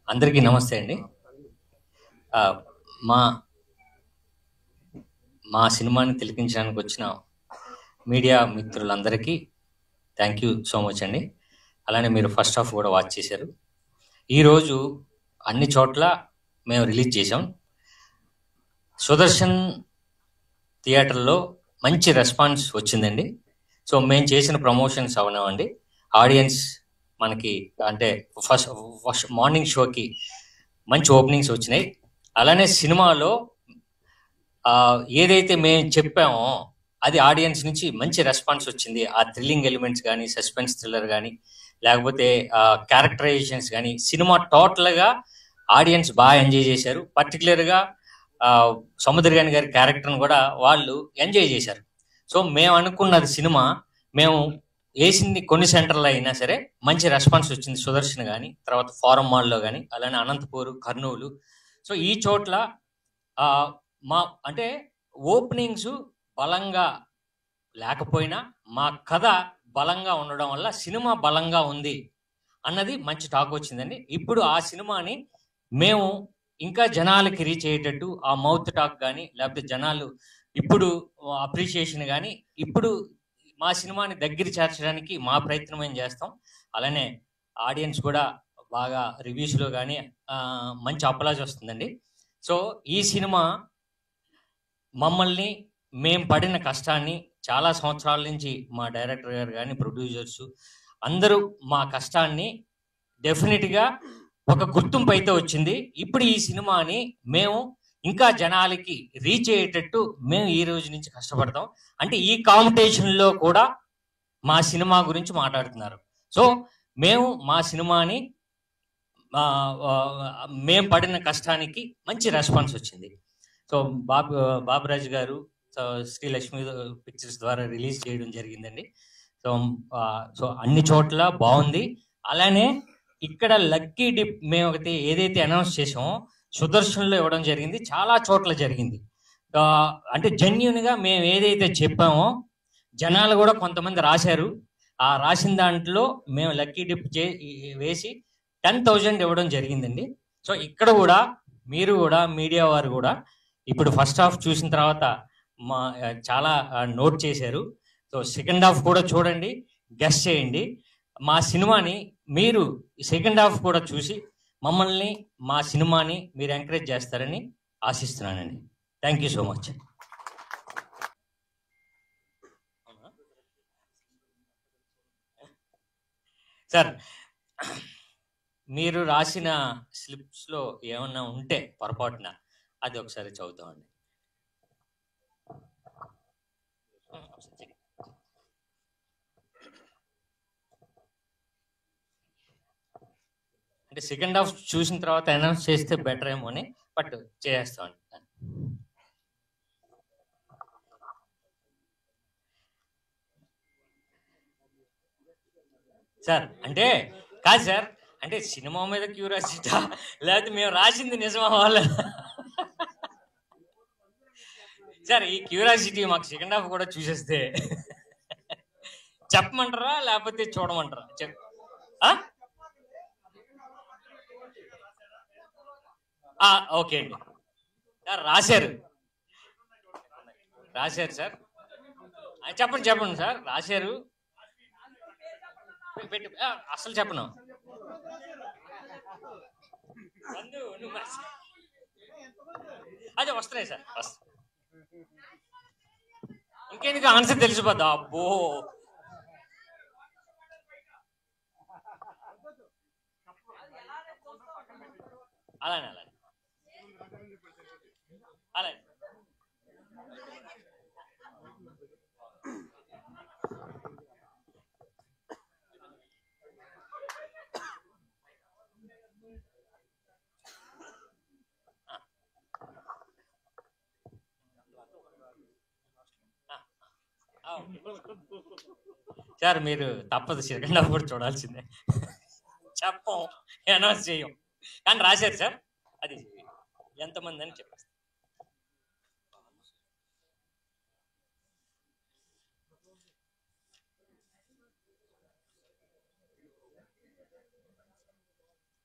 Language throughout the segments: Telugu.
అందరికీ నమస్తే అండి. ఆహ్, మా మా సినిమాని తిలకించడానికి వచ్చిన మీడియా మిత్రులందరికీ థ్యాంక్ యూ సో మచ్ అండి. అలానే మీరు ఫస్ట్ హాఫ్ కూడా వాచ్ చేశారు. ఈరోజు అన్ని చోట్ల మేము రిలీజ్ చేసాం. సుదర్శన్ థియేటర్‌లో మంచి రెస్పాన్స్ వచ్చిందండి. సో, మేము చేసిన ప్రమోషన్స్ అవనివ్వండి, ఆడియన్స్ మనకి అంటే ఫస్ట్ ఫస్ట్ మార్నింగ్ షోకి మంచి ఓపెనింగ్స్ వచ్చినాయి. అలానే సినిమాలో ఏదైతే మేము చెప్పామో అది ఆడియన్స్ నుంచి మంచి రెస్పాన్స్ వచ్చింది. ఆ థ్రిల్లింగ్ ఎలిమెంట్స్ కానీ, సస్పెన్స్ థ్రిల్లర్ కానీ, లేకపోతే క్యారెక్టరైజేషన్స్ కానీ, సినిమా టోటల్‌గా ఆడియన్స్ బాగా ఎంజాయ్ చేశారు. పర్టికులర్‌గా సముద్రగాని గారి క్యారెక్టర్ని కూడా వాళ్ళు ఎంజాయ్ చేశారు. సో మేము అనుకున్నది సినిమా మేము వేసింది కొన్ని సెంటర్లో అయినా సరే మంచి రెస్పాన్స్ వచ్చింది. సుదర్శన్ కానీ, తర్వాత ఫారం మాల్లో కానీ, అలానే అనంతపూర్, కర్నూలు. సో ఈ చోట్ల ఆ, మా అంటే ఓపెనింగ్స్ బలంగా లేకపోయినా మా కథ బలంగా ఉండడం వల్ల సినిమా బలంగా ఉంది అన్నది మంచి టాక్ వచ్చిందండి. ఇప్పుడు ఆ సినిమాని మేము ఇంకా జనాలకి రీచ్ అయ్యేటట్టు ఆ మౌత్ టాక్ కానీ, లేకపోతే జనాలు ఇప్పుడు అప్రిషియేషన్ కానీ, ఇప్పుడు మా సినిమాని దగ్గర చేర్చడానికి మా ప్రయత్నం ఏం చేస్తాం. అలానే ఆడియన్స్ కూడా బాగా రివ్యూస్లో కానీ మంచి అప్లాజ్ వస్తుందండి. సో ఈ సినిమా మమ్మల్ని మేము పడిన కష్టాన్ని చాలా సంవత్సరాల నుంచి మా డైరెక్టర్ గారు కానీ, ప్రొడ్యూసర్స్ అందరూ మా కష్టాన్ని డెఫినెట్గా ఒక గుర్తింపు అయితే వచ్చింది. ఇప్పుడు ఈ సినిమాని మేము ఇంకా జనాలకి రీచ్ అయ్యేటట్టు మేము ఈ రోజు నుంచి కష్టపడతాం. అంటే ఈ కాంపిటీషన్లో కూడా మా సినిమా గురించి మాట్లాడుతున్నారు. సో మేము మా సినిమాని మేము పడిన కష్టానికి మంచి రెస్పాన్స్ వచ్చింది. సో బాబురాజు గారు శ్రీలక్ష్మి పిక్చర్స్ ద్వారా రిలీజ్ చేయడం జరిగిందండి. సో సో అన్ని చోట్ల బాగుంది. అలానే ఇక్కడ లక్కీ డిప్ మేము ఒకటి ఏదైతే అనౌన్స్ చేసామో సుదర్శన్లో ఇవ్వడం జరిగింది. చాలా చోట్ల జరిగింది. అంటే జెన్యున్గా మేము ఏదైతే చెప్పామో జనాలు కూడా కొంతమంది రాశారు. ఆ రాసిన దాంట్లో మేము లక్కీ డిప్ వేసి 10,000 ఇవ్వడం జరిగిందండి. సో ఇక్కడ కూడా మీరు కూడా మీడియా వారు కూడా ఇప్పుడు ఫస్ట్ హాఫ్ చూసిన తర్వాత మా చాలా నోట్ చేశారు. సో సెకండ్ హాఫ్ కూడా చూడండి, గెస్ చేయండి. మా సినిమాని మీరు సెకండ్ హాఫ్ కూడా చూసి మమ్మల్ని మా సినిమాని మీరు ఎంకరేజ్ చేస్తారని ఆశిస్తున్నానండి. Thank you so much. Sir, మీరు రాసిన స్లిప్స్లో ఏమన్నా ఉంటే పొరపాటున అది ఒకసారి చదువుతామండి. అంటే సెకండ్ హాఫ్ చూసిన తర్వాత అనౌన్స్ చేస్తే బెటర్ ఏమో అని, బట్ చేస్తామండి. సార్ అంటే కాదు సార్, అంటే సినిమా మీద క్యూరియాసిటీ లేకపోతే మేము రాసింది నిజమా వాళ్ళ సార్ ఈ క్యూరియాసిటీ మాకు సెకండ్ హాఫ్ కూడా చూసేస్తే చెప్పమంటారా లేకపోతే చూడమంటారా? ఓకే అండి. సార్ రాశారు సార్, చెప్పండి చెప్పండి సార్, రాశారు. పెట్టి అసలు చెప్పను. అదే వస్తున్నాయి సార్, ఇంకెందుకు ఆన్సర్ తెలిసిపోద్దా? అబ్బో అలానే అలానే అలానే సార్ మీరు తప్పదు, సెకండ్ హాఫ్ కూడా చూడాల్సిందే. చెప్పం, అనౌన్స్ చేయం, కానీ రాశారు సార్. అది ఎంతమంది అని చెప్పేస్తారు.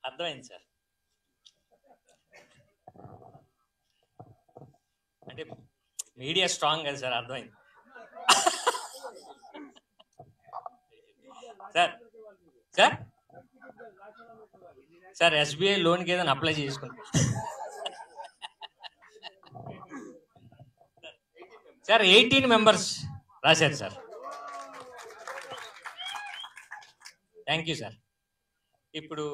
అర్థమైంది సార్. అంటే మీడియా స్ట్రాంగ్ కదా సార్, అర్థమైంది. సార్ సార్ సార్ ఎస్బీఐ లోన్కి ఏదైనా అప్లై చేసుకుంటాం సార్. 18 మెంబర్స్ రాశారు సార్. Thank you sir. ఇప్పుడు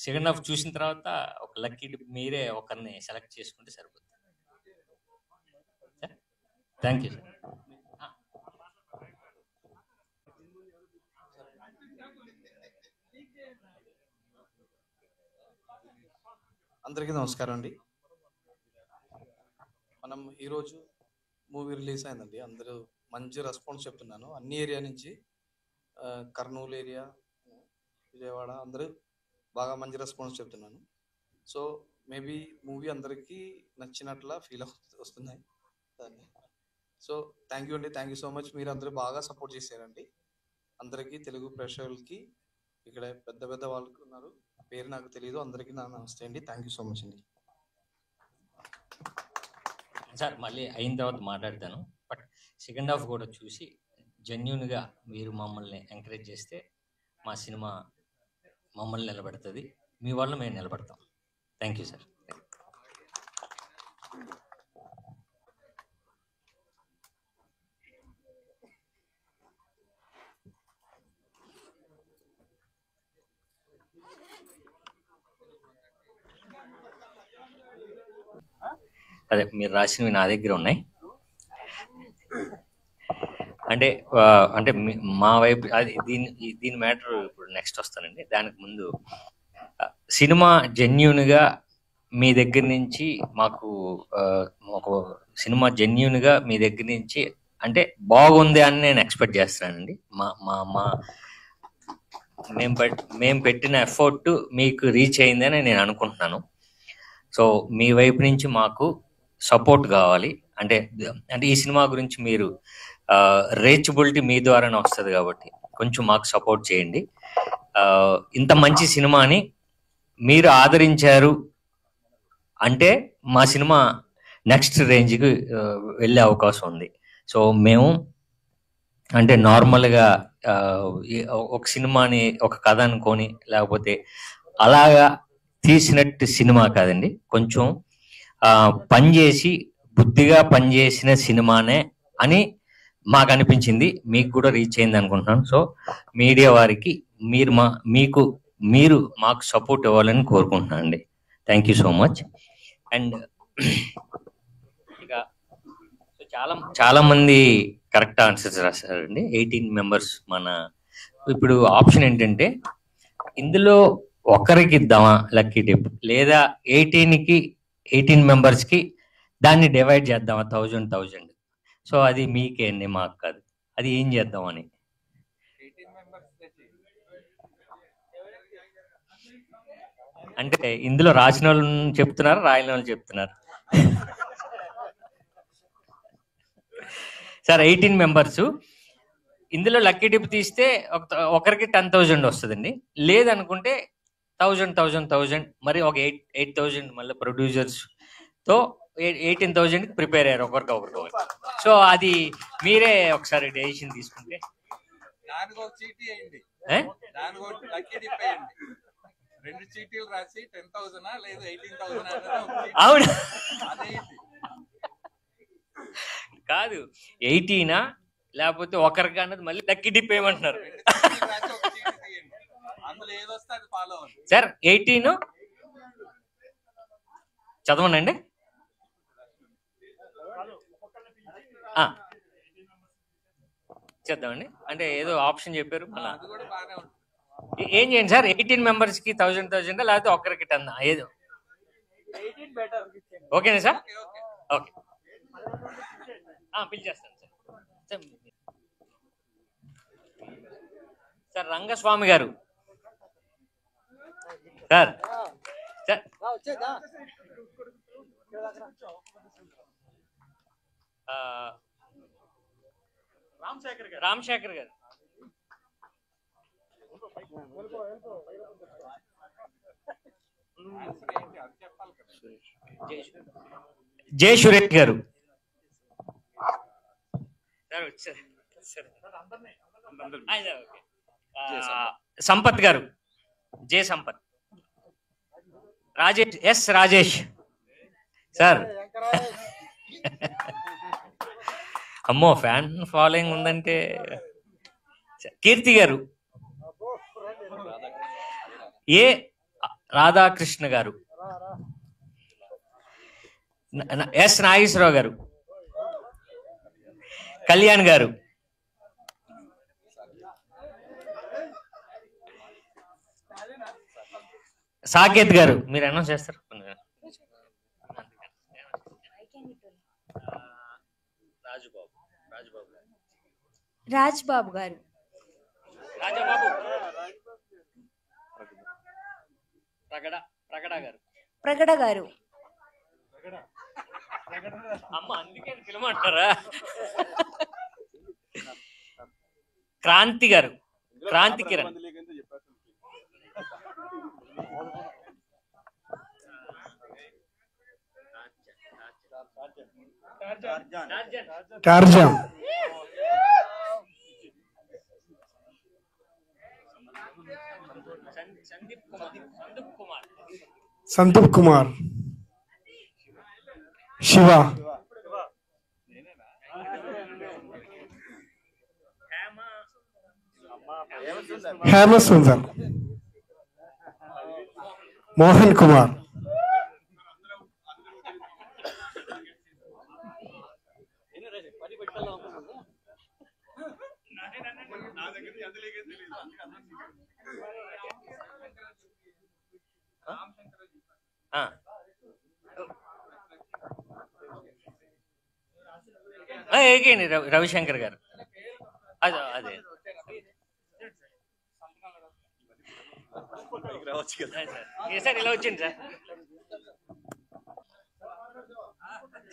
సెకండ్ హాఫ్ చూసిన తర్వాత ఒక లక్కీ మీరే ఒకరిని సెలెక్ట్ చేసుకుంటే సరిపోతుంది. Thank you sir. అందరికీ నమస్కారం అండి. మనం ఈరోజు మూవీ రిలీజ్ అయిందండి. అందరూ మంచి రెస్పాన్స్ చెప్తున్నాను. అన్ని ఏరియా నుంచి, కర్నూలు ఏరియా, విజయవాడ, అందరూ బాగా మంచి రెస్పాన్స్ చెప్తున్నాను. సో మేబీ మూవీ అందరికీ నచ్చినట్లా ఫీల్ వస్తున్నాయి దాన్ని. సో థ్యాంక్ యూ అండి, థ్యాంక్ యూ సో మచ్. మీరు అందరూ బాగా సపోర్ట్ చేశారండి. అందరికీ, తెలుగు ప్రేక్షకులకి, ఇక్కడ పెద్ద పెద్ద వాళ్ళకి ఉన్నారు, పేరు నాకు తెలియదు, అందరికీ నా నమస్తే అండి. థ్యాంక్ యూ సో మచ్ అండి. సార్ మళ్ళీ అయిన తర్వాత మాట్లాడతాను. బట్ సెకండ్ హాఫ్ కూడా చూసి జెన్యున్గా మీరు మమ్మల్ని ఎంకరేజ్ చేస్తే మా సినిమా మమ్మల్ని నిలబెడుతుంది, మీ వాళ్ళు మేము నిలబడతాం. Thank you sir. అదే మీరు రాసినవి నా దగ్గర ఉన్నాయి. అంటే అంటే మా వైపు అది దీని మ్యాటర్ ఇప్పుడు నెక్స్ట్ వస్తానండి. దానికి ముందు సినిమా జెన్యూన్గా మీ దగ్గర నుంచి మాకు ఒక సినిమా జెన్యూన్గా మీ దగ్గర నుంచి అంటే బాగుంది అని నేను ఎక్స్పెక్ట్ చేస్తున్నానండి. మా మా మా మేము పెట్టిన ఎఫర్ట్ మీకు రీచ్ అయిందని నేను అనుకుంటున్నాను. సో మీ వైపు నుంచి మాకు సపోర్ట్ కావాలి. అంటే అంటే ఈ సినిమా గురించి మీరు రీచబిలిటీ మీ ద్వారానే వస్తుంది కాబట్టి కొంచెం మాకు సపోర్ట్ చేయండి. ఇంత మంచి సినిమాని మీరు ఆదరించారు అంటే మా సినిమా నెక్స్ట్ రేంజ్కి వెళ్ళే అవకాశం ఉంది. సో మేము అంటే నార్మల్గా ఒక సినిమాని ఒక కథ అనుకొని లేకపోతే అలాగా తీసినట్టు సినిమా కాదండి. కొంచెం పనిచేసి బుద్ధిగా పనిచేసిన సినిమానే అని మాకు అనిపించింది. మీకు కూడా రీచ్ అయింది అనుకుంటున్నాను. సో మీడియా వారికి మీరు మాకు సపోర్ట్ ఇవ్వాలని కోరుకుంటున్నాను అండి. Thank you so much. And ఇక చాలా మంది కరెక్ట్ ఆన్సర్స్ రాశారండి. 18 మెంబర్స్. మన ఇప్పుడు ఆప్షన్ ఏంటంటే ఇందులో ఒకరికి ఇద్దామా లక్కీ టిప్, లేదా 18 మెంబర్స్కి దాన్ని డివైడ్ చేద్దామా 1000. సో అది మీకే అండి, మాకు కాదు. అది ఏం చేద్దామని. అంటే ఇందులో రాసిన వాళ్ళు చెప్తున్నారు, రాయని వాళ్ళు చెప్తున్నారు. సార్ 18 మెంబర్స్ ఇందులో లక్కీ టిప్ తీస్తే ఒకరికి 10,000 వస్తుందండి. లేదనుకుంటే 1000 మరి ఒక 8,000 మళ్ళీ ప్రొడ్యూసర్స్తో 18,000కి ప్రిపేర్ అయ్యారు ఒకరికొకరు. సో అది మీరే ఒకసారి డెసిషన్ తీసుకుంటే. అవును కాదు, 18 లేకపోతే ఒకరికి అన్నది మళ్ళీ లక్కీ టిప్ ఏమంటున్నారు సార్. 18 చదవనండి. చేద్దామండి. అంటే ఏదో ఆప్షన్ చెప్పారు, ఏం చేయండి సార్. 18 మెంబర్స్కి 1000 లేకపోతే ఒక్కరికి 10 ఏదో. ఓకేనా సార్? ఓకే పిలిచేస్తాను సార్. సార్ రంగస్వామి గారు సార్. సార్ రామశేఖర్ గారు. జయ సురేష్ గారు. సంపత్ గారు, J Sampath. Rajesh, S Rajesh sir. అమ్మో, ఫ్యాన్ ఫాలోయింగ్ ఉందంటే. కీర్తి గారు, ఏ రాధాకృష్ణ గారు, ఎస్ నాగేశ్వరరావు గారు, కళ్యాణ్ గారు, సాకేత్ గారు. మీరు అనౌన్స్ చేస్తారు. రాజ్బాబు గారు, రాజాబాబు, ప్రగడ గారు, అమ్మ అందుకే పిలమంటారా. క్రాంతి గారు, క్రాంతి కిరణ్, టార్జాన్, సందీప్ కుమార్, శివ, హేమ సుందర్, మోహన్ కుమార్, ఏకేండి రవిశంకర్ గారు. అదే అదే సార్, ఇలా వచ్చింది సార్.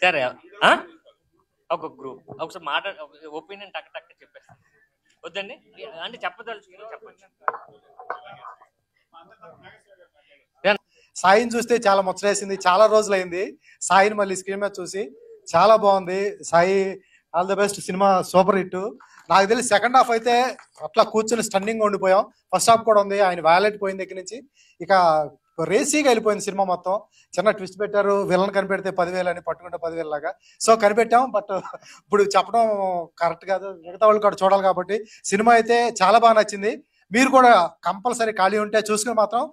సరే, ఒక గ్రూప్ ఒకసారి ఒపీనియన్ టక్ టక్ చెప్పేస్తాను. వద్దండి అంటే చెప్పదలుచుకుని చెప్పచ్చు. సాయిని చూస్తే చాలా ముచ్చటేసింది. చాలా రోజులైంది సాయిని మళ్ళీ స్క్రీన్ మీద చూసి. చాలా బాగుంది Sai. All the best. Cinema super hit. నాకు తెలిసి సెకండ్ హాఫ్ అయితే అట్లా కూర్చొని స్టన్నింగ్ ఉండిపోయాం. ఫస్ట్ హాఫ్ కూడా ఉంది. ఆయన వ్యాలెట్ పోయిన దగ్గర నుంచి ఇక రేసీగా వెళ్ళిపోయింది సినిమా మొత్తం. చిన్న ట్విస్ట్ పెట్టారు, విలన్ కనిపెడితే 10,000 అని, పట్టుకుంటే 10,000 లాగా. సో కనిపెట్టాం, బట్ ఇప్పుడు చెప్పడం కరెక్ట్ కాదు, మిగతా వాళ్ళు కూడా చూడాలి కాబట్టి. సినిమా అయితే చాలా బాగా నచ్చింది. మీరు కూడా కంపల్సరీ ఖాళీ ఉంటే చూసుకుని మాత్రం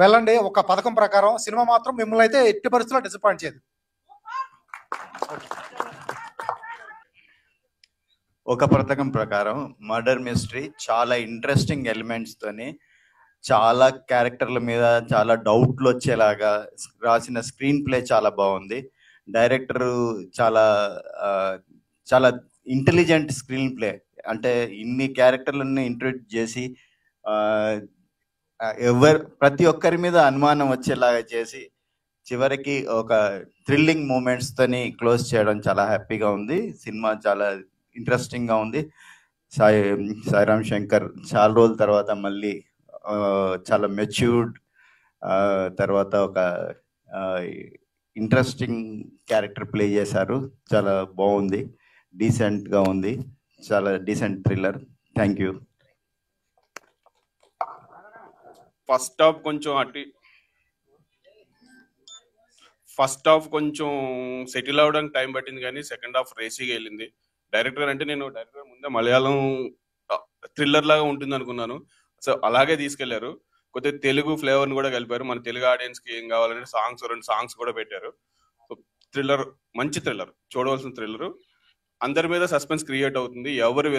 వెళ్ళండి. ఒక పథకం ప్రకారం సినిమా మాత్రం మిమ్మల్ని అయితే ఎట్టి పరిస్థితుల్లో డిసప్పాయింట్ చేయదు. ఒక పథకం ప్రకారం మర్డర్ మిస్టరీ చాలా ఇంట్రెస్టింగ్ ఎలిమెంట్స్ తోని, చాలా క్యారెక్టర్ల మీద చాలా డౌట్లు వచ్చేలాగా రాసిన స్క్రీన్ ప్లే చాలా బాగుంది. డైరెక్టర్ చాలా చాలా ఇంటెలిజెంట్ స్క్రీన్ ప్లే. అంటే ఇన్ని క్యారెక్టర్లను ఇంట్రొడ్యూస్ చేసి ప్రతి ఒక్కరి మీద అనుమానం వచ్చేలాగా చేసి చివరికి ఒక థ్రిల్లింగ్ మూమెంట్స్ తోని క్లోజ్ చేయడం చాలా హ్యాపీగా ఉంది. సినిమా చాలా ఇంట్రెస్టింగ్ గా ఉంది. సాయిరామ్ శంకర్ చాలా రోజుల తర్వాత మళ్ళీ చాలా మెచ్యూర్డ్ తర్వాత ఒక ఇంట్రెస్టింగ్ క్యారెక్టర్ ప్లే చేశారు. చాలా బాగుంది, డీసెంట్ గా ఉంది, చాలా decent thriller. Thank you. First half కొంచెం సెటిల్ అవడానికి టైం పట్టింది, కానీ సెకండ్ హాఫ్ రేసీగా వెళ్ళింది. డైరెక్టర్ అంటే నేను డైరెక్టర్ ముందే మలయాళం థ్రిల్లర్ లాగా ఉంటుంది అనుకున్నాను. సో అలాగే తీసుకెళ్లారు. కొద్దిగా తెలుగు ఫ్లేవర్ని కూడా కలిపారు. మన తెలుగు ఆడియన్స్కి ఏం కావాలంటే రెండు సాంగ్స్ కూడా పెట్టారు. సో థ్రిల్లర్, మంచి థ్రిల్లర్, చూడవలసిన థ్రిల్లర్. అందరి మీద సస్పెన్స్ క్రియేట్ అవుతుంది. ఎవరు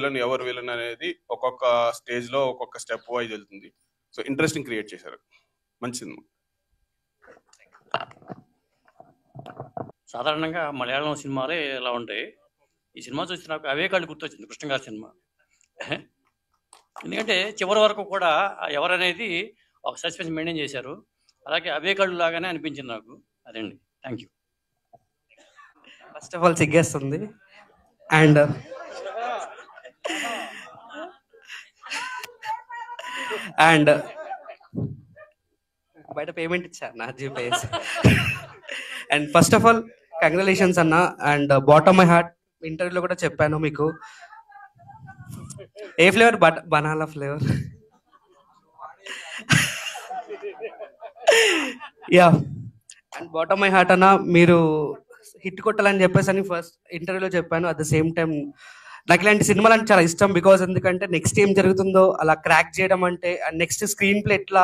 విలన్ అనేది ఒక్కొక్క స్టేజ్లో ఒక్కొక్క స్టెప్ వైజ్ వెళ్తుంది. సో ఇంట్రెస్టింగ్ క్రియేట్ చేశారు. మంచి సినిమా. సాధారణంగా మలయాళం సినిమాలే ఎలా ఉంటాయి. ఈ సినిమా చూసి నాకు అవే కళ్ళు గుర్తొచ్చింది, కృష్ణ గారి సినిమా. ఎందుకంటే చివరి వరకు కూడా ఎవరనేది ఒక సస్పెన్స్ మెయింటైన్ చేశారు. అలాగే అవే కళ్ళు లాగానే అనిపించింది నాకు. అదండి, thank you. First of all సిగ్గేస్తుంది. అండ్ బయట పేమెంట్ ఇచ్చా నా జీపేస్. And first of all congratulations అన్న. అండ్ బాటమ్ మై హార్ట్ ఇంటర్వ్యూలో కూడా చెప్పాను మీకు. ఏ flavour? Banana flavour. Yeah, and bottom my heart అన్న, మీరు హిట్ కొట్టాలని చెప్పేసి అని ఫస్ట్ ఇంటర్వ్యూలో చెప్పాను. అట్ ద సేమ్ టైం నాకు ఇలాంటి సినిమాలు అంటే చాలా ఇష్టం. బికాజ్ ఎందుకంటే నెక్స్ట్ ఏం జరుగుతుందో అలా క్రాక్ చేయడం అంటే, అండ్ నెక్స్ట్ స్క్రీన్ ప్లే ఎట్లా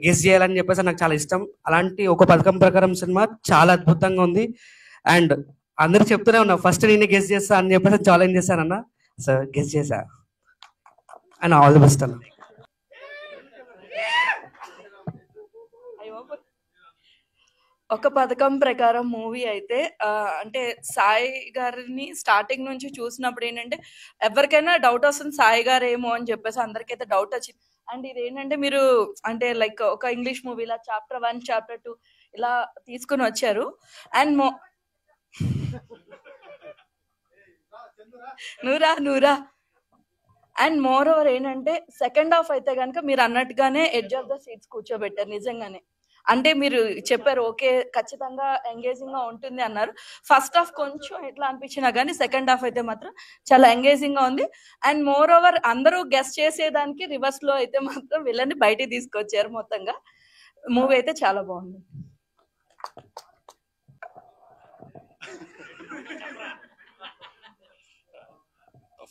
గెస్ చేయాలని చెప్పేసి నాకు చాలా ఇష్టం. అలాంటి ఒక పథకం ప్రకారం సినిమా చాలా అద్భుతంగా ఉంది. అండ్ అందరూ చెప్తూనే ఉన్నా ఫస్ట్ నేనే గెస్ చేస్తా అని చెప్పేసి ఛాలెంజ్ చేశానన్న. సార్ గెస్ చేశా. అండ్ ఆల్ ది బెస్ట్ అన్న. ఒక పథకం ప్రకారం మూవీ అయితే అంటే సాయి గారిని స్టార్టింగ్ నుంచి చూసినప్పుడు ఏంటంటే ఎవరికైనా డౌట్ వస్తుంది సాయి గారు ఏమో అని చెప్పేసి అందరికైతే డౌట్ వచ్చింది. అండ్ ఇది ఏంటంటే మీరు అంటే లైక్ ఒక ఇంగ్లీష్ మూవీలా చాప్టర్ 1 చాప్టర్ 2 ఇలా తీసుకుని వచ్చారు. అండ్ నూరా అండ్ మోర్ ఓవర్ ఏంటంటే సెకండ్ హాఫ్ అయితే కనుక మీరు అన్నట్టుగానే ఎడ్జ్ ఆఫ్ ద సీట్స్ కూర్చోబెట్టారు నిజంగానే. అంటే మీరు చెప్పారు ఓకే ఖచ్చితంగా ఎంగేజింగ్ గా ఉంటుంది అన్నారు. ఫస్ట్ హాఫ్ కొంచెం ఎట్లా అనిపించినా కానీ సెకండ్ హాఫ్ అయితే మాత్రం చాలా ఎంగేజింగ్ గా ఉంది. అండ్ మోర్ ఓవర్ అందరూ గెస్ చేసేదానికి రివర్స్ లో అయితే మాత్రం వీళ్ళని బయటికి తీసుకొచ్చారు. మొత్తంగా మూవీ అయితే చాలా బాగుంది.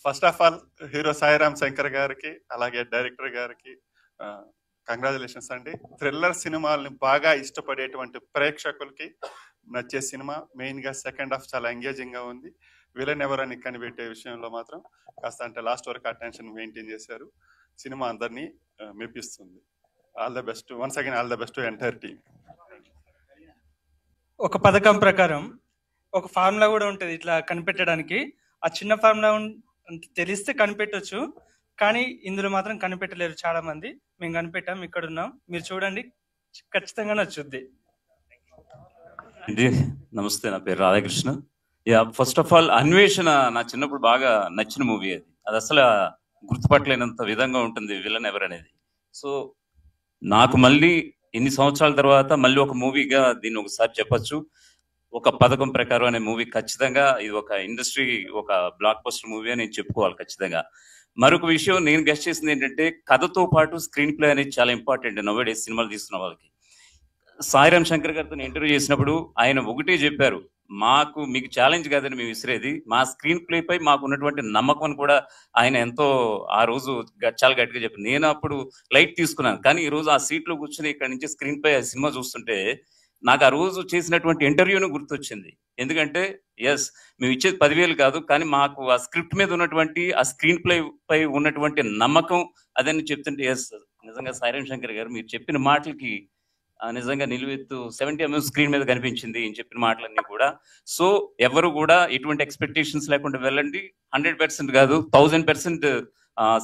First of all hero Sairam Shankar గారికి అలాగే డైరెక్టర్ గారికి కంగ్రాచులేషన్స్ అండి. థ్రిల్లర్ సినిమాలని బాగా ఇష్టపడేటువంటి ప్రేక్షకులకి నచ్చే సినిమా. మెయిన్గా సెకండ్ హాఫ్ చాలా ఎంగేజింగ్గా ఉంది. విలన్ ఎవరని కనిపెట్టే విషయంలో మాత్రం కాస్త అంటే లాస్ట్ వరకు అటెన్షన్ మెయింటైన్ చేశారు. సినిమా అందరినీ మెప్పిస్తుంది. All the best, once again all the best to entire team. ఒక పథకం ప్రకారం ఒక ఫార్ములా కూడా ఉంటుంది ఇట్లా కనిపెట్టడానికి. ఆ చిన్న ఫార్ములా తెలిస్తే కనిపెట్టవచ్చు, కానీ ఇందులో మాత్రం కనిపెట్టలేరు చాలా మంది. మేము కనిపెట్టాం, ఇక్కడ ఉన్నాం, మీరు చూడండి, ఖచ్చితంగా నచ్చుద్ది. నమస్తే, నా పేరు Radhakrishna. Yeah, first of all అన్వేషణ నా చిన్నప్పుడు బాగా నచ్చిన మూవీ. అది అసలు గుర్తుపట్టలేనంత విధంగా ఉంటుంది విలన్ ఎవరు అనేది. సో నాకు మళ్ళీ ఇన్ని సంవత్సరాల తర్వాత మళ్ళీ ఒక మూవీగా దీన్ని ఒకసారి చెప్పచ్చు. ఒక పథకం ప్రకారం అనే మూవీ ఖచ్చితంగా ఇది ఒక ఇండస్ట్రీ ఒక బ్లాక్ బస్టర్ మూవీ అని నేను చెప్పుకోవాలి ఖచ్చితంగా. మరొక విషయం నేను గెస్ట్ చేసింది ఏంటంటే కథతో పాటు స్క్రీన్ ప్లే అనేది చాలా ఇంపార్టెంట్ నౌ-ఏ-డేస్ సినిమాలు తీస్తున్న వాళ్ళకి. సాయిరామ్ శంకర్ గారితో ఇంటర్వ్యూ చేసినప్పుడు ఆయన ఒకటే చెప్పారు, మీకు ఛాలెంజ్ కాదని మేము విసిరేది, మా స్క్రీన్ ప్లే పై మాకు ఉన్నటువంటి నమ్మకం కూడా ఆయన ఎంతో ఆ రోజు చాలా గట్టిగా చెప్పారు. నేను అప్పుడు లైట్ తీసుకున్నాను, కానీ ఈ రోజు ఆ సీట్లో కూర్చొని ఇక్కడ నుంచి స్క్రీన్ పై ఆ సినిమా చూస్తుంటే నాకు ఆ రోజు చేసినటువంటి ఇంటర్వ్యూను గుర్తొచ్చింది. ఎందుకంటే ఎస్ మేము ఇచ్చేది 10,000 కాదు, కానీ మాకు ఆ స్క్రిప్ట్ మీద ఉన్నటువంటి ఆ స్క్రీన్ ప్లే పై ఉన్నటువంటి నమ్మకం అదని చెప్తుంటే ఎస్ నిజంగా సాయిరామ్ శంకర్ గారు మీరు చెప్పిన మాటలకి నిజంగా నిలువెత్తు 70 mm స్క్రీన్ మీద కనిపించింది ఈయన చెప్పిన మాటలన్నీ కూడా. సో ఎవరు కూడా ఎటువంటి ఎక్స్పెక్టేషన్స్ లేకుండా వెళ్ళండి. 100% కాదు 1000%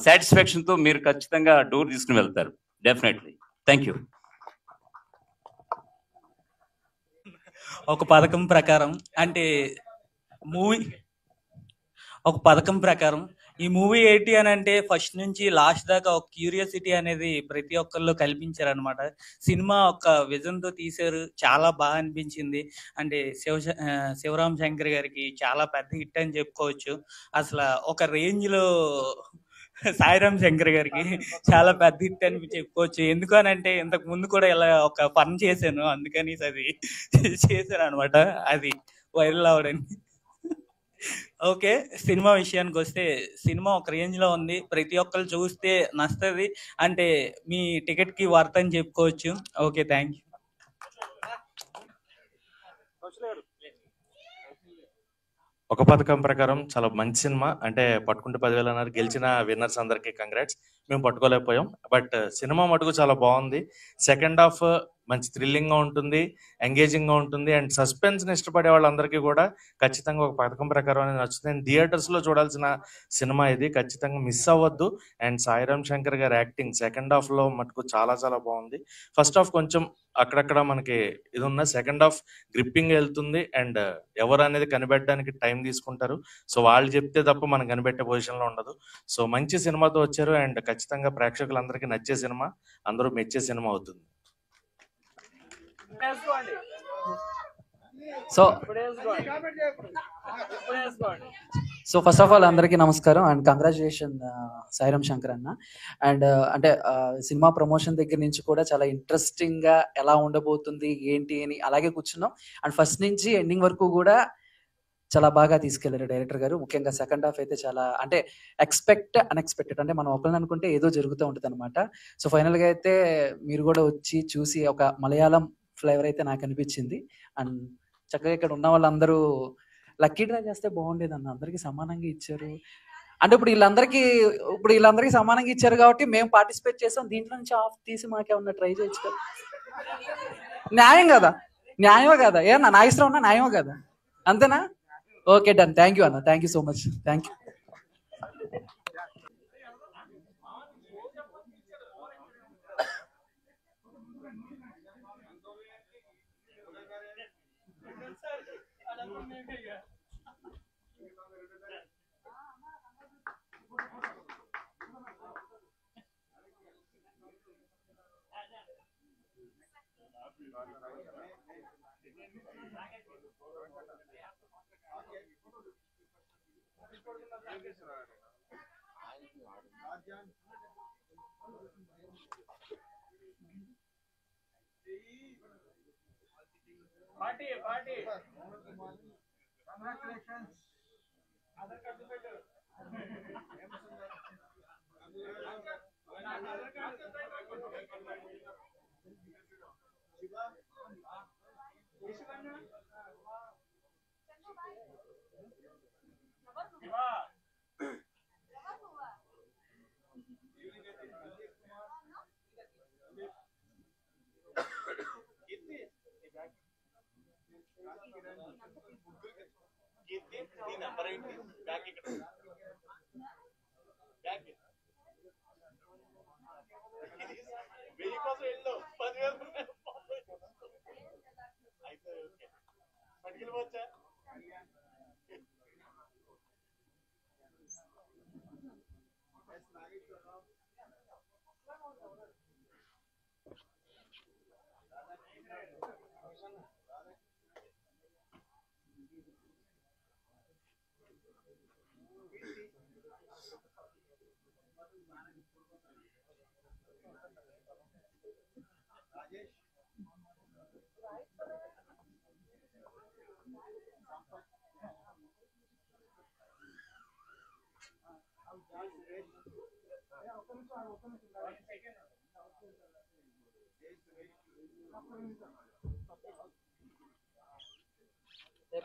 సాటిస్ఫాక్షన్ తో మీరు ఖచ్చితంగా డోర్ తీసుకుని వెళ్తారు డెఫినెట్లీ. Thank you. ఒక పథకం ప్రకారం అంటే ఒక పథకం ప్రకారం ఈ మూవీ ఏంటి అని అంటే ఫస్ట్ నుంచి లాస్ట్ దాకా ఒక క్యూరియాసిటీ అనేది ప్రతి ఒక్కరిలో కల్పించారు అనమాట. సినిమా ఒక విజన్ తో తీశారు, చాలా బాగా అనిపించింది. అంటే శివరామ్ శంకర్ గారికి చాలా పెద్ద హిట్ అని చెప్పుకోవచ్చు. అసలు ఒక రేంజ్ లో సాయిరామ్ శంకర్ గారికి చాలా పెద్ద హిట్ అని చెప్పుకోవచ్చు. ఎందుకనంటే ఇంతకు ముందు కూడా ఇలా ఒక పని చేశాను, అందుకని అది చేశాను అనమాట, అది వైరల్ అవడానికి. ఓకే, సినిమా విషయానికి వస్తే సినిమా ఒక రేంజ్ లో ఉంది, ప్రతి ఒక్కరు చూస్తే నచ్చుతుంది. అంటే మీ టికెట్ కి వర్త్ అని చెప్పుకోవచ్చు. Okay, thank you. ఒక పథకం ప్రకారం చాలా మంచి సినిమా. అంటే పట్టుకుంటే 10,000 అన్నారు, గెలిచిన విన్నర్స్ అందరికీ కంగ్రాట్స్. మేము పట్టుకోలేకపోయాం, బట్ సినిమా మటుకు చాలా బాగుంది. సెకండ్ హాఫ్ మంచి థ్రిల్లింగ్గా ఉంటుంది, ఎంగేజింగ్గా ఉంటుంది, అండ్ సస్పెన్స్ని ఇష్టపడే వాళ్ళందరికీ కూడా ఖచ్చితంగా ఒక పథకం ప్రకారం అనేది నచ్చుతుంది. థియేటర్స్లో చూడాల్సిన సినిమా ఇది, ఖచ్చితంగా మిస్ అవ్వద్దు. అండ్ సాయిరామ్ శంకర్ గారి యాక్టింగ్ సెకండ్ హాఫ్లో మటుకు చాలా చాలా బాగుంది. ఫస్ట్ హాఫ్ కొంచెం అక్కడక్కడ మనకి ఇది ఉన్న, సెకండ్ హాఫ్ గ్రిప్పింగ్ వెళ్తుంది. అండ్ ఎవరు అనేది కనిపెట్టడానికి టైం తీసుకుంటారు. సో వాళ్ళు చెప్తే తప్ప మనం కనిపెట్టే పొజిషన్లో ఉండదు. సో మంచి సినిమాతో వచ్చారు, అండ్ ఖచ్చితంగా ప్రేక్షకులందరికీ నచ్చే సినిమా, అందరూ మెచ్చే సినిమా అవుతుంది. సో ఫస్ట్ ఆఫ్ ఆల్ అందరికీ నమస్కారం అండ్ కంగ్రాచులేషన్ సాయిరామ్ శంకర్ అన్న. అండ్ అంటే సినిమా ప్రమోషన్ దగ్గర నుంచి కూడా చాలా ఇంట్రెస్టింగ్ గా ఎలా ఉండబోతుంది ఏంటి అని అలాగే కూర్చున్నాం. అండ్ ఫస్ట్ నుంచి ఎండింగ్ వరకు కూడా చాలా బాగా తీసుకెళ్లారు డైరెక్టర్ గారు. ముఖ్యంగా సెకండ్ హాఫ్ అయితే చాలా అంటే అన్ఎక్స్పెక్టెడ్, అంటే మనం ఒకరిని అనుకుంటే ఏదో జరుగుతూ ఉంటుంది అనమాట. సో ఫైనల్ గా అయితే మీరు కూడా వచ్చి చూసి ఒక మలయాళం ఫ్లేవర్ అయితే నాకు అనిపించింది. అండ్ చక్కగా ఇక్కడ ఉన్న వాళ్ళందరూ లక్కీ డ్రా చేస్తే బాగుండేది అన్న, అందరికీ సమానంగా ఇచ్చారు. అంటే ఇప్పుడు వీళ్ళందరికీ సమానంగా ఇచ్చారు కాబట్టి మేము పార్టిసిపేట్ చేసాం, దీంట్లో నుంచి ఆఫ్ తీసి మాకేమన్నా ట్రై చేయొచ్చు కదా. న్యాయం కదా, న్యాయమే కదా, ఏమన్నా నా ఇష్టం ఉన్నా న్యాయమే కదా, అంతేనా? ఓకే డన్, థ్యాంక్ యూ అన్న, thank you so much, thank you.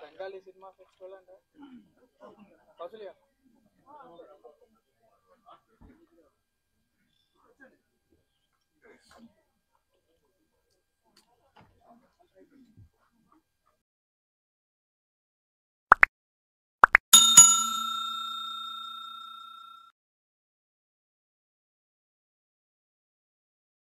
Bengali cinema festival అంటే కౌసల్య